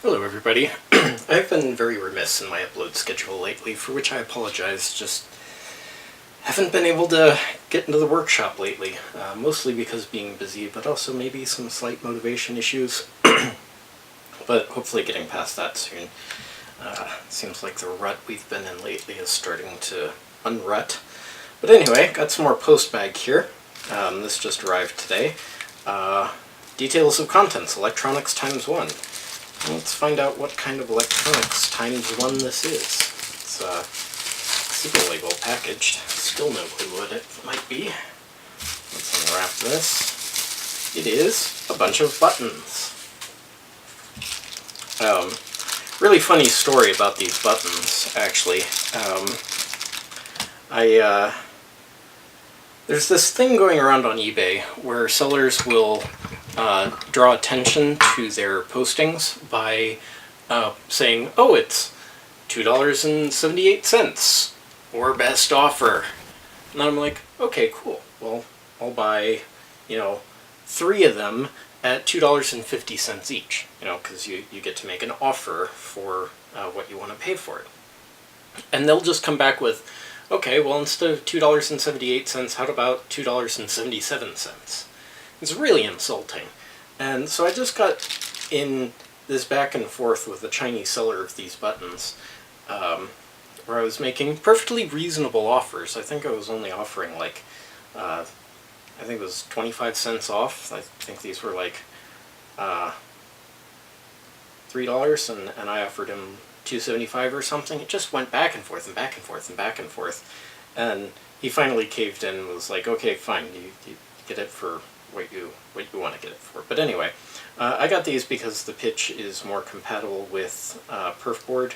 Hello everybody. I've been very remiss in my upload schedule lately, for which I apologize. Just haven't been able to get into the workshop lately, mostly because being busy, but also maybe some slight motivation issues. But hopefully getting past that soon. Seems like the rut we've been in lately is starting to unrut. But anyway, got some more Postbag here. This just arrived today. Details of contents, electronics times 1. Let's find out what kind of electronics times 1 this is. It's similarly well packaged. Still no clue what it might be. Let's unwrap this. It is a bunch of buttons. Really funny story about these buttons, actually. There's this thing going around on eBay where sellers will draw attention to their postings by saying, oh, it's $2.78 or best offer. And I'm like, okay, cool. Well, I'll buy, 3 of them at $2.50 each, because you get to make an offer for what you want to pay for it. And they'll just come back with, okay, well, instead of $2.78, how about $2.77? It's really insulting. And so I just got in this back and forth with a Chinese seller of these buttons, where I was making perfectly reasonable offers. I think I was only offering like, I think it was 25 cents off. I think these were like $3, and I offered him $2.75 or something. It just went back and forth and back and forth and back and forth. And he finally caved in and was like, okay, fine, you get it for what you want to get it for. But anyway, I got these because the pitch is more compatible with perf board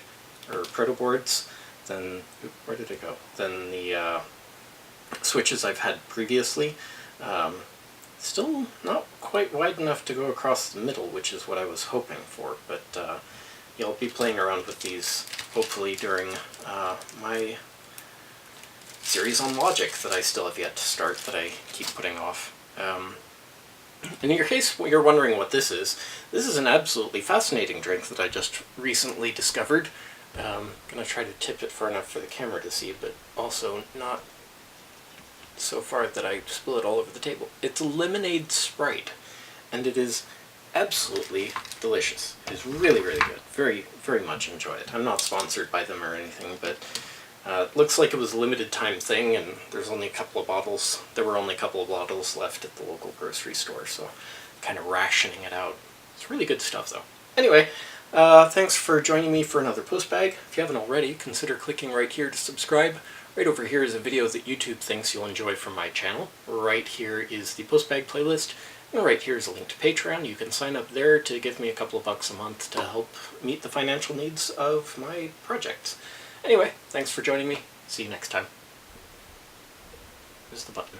or proto boards than, where did it go? Than the switches I've had previously. Still not quite wide enough to go across the middle, which is what I was hoping for, but I'll be playing around with these hopefully during my series on logic that I still have yet to start, that I keep putting off. In your case, you're wondering what this is an absolutely fascinating drink that I just recently discovered. I'm going to try to tip it far enough for the camera to see, but also not so far that I spill it all over the table. It's a lemonade Sprite, and it is absolutely delicious. It is really, really good. Very, very much enjoy it. I'm not sponsored by them or anything, but it looks like it was a limited time thing, and there's only a couple of bottles. There were only a couple of bottles left at the local grocery store, so kind of rationing it out. It's really good stuff, though. Anyway, thanks for joining me for another Postbag. If you haven't already, consider clicking right here to subscribe. Right over here is a video that YouTube thinks you'll enjoy from my channel. Right here is the Postbag playlist. And right here is a link to Patreon. You can sign up there to give me a couple of bucks a month to help meet the financial needs of my projects. Anyway, thanks for joining me. See you next time. Here's the button.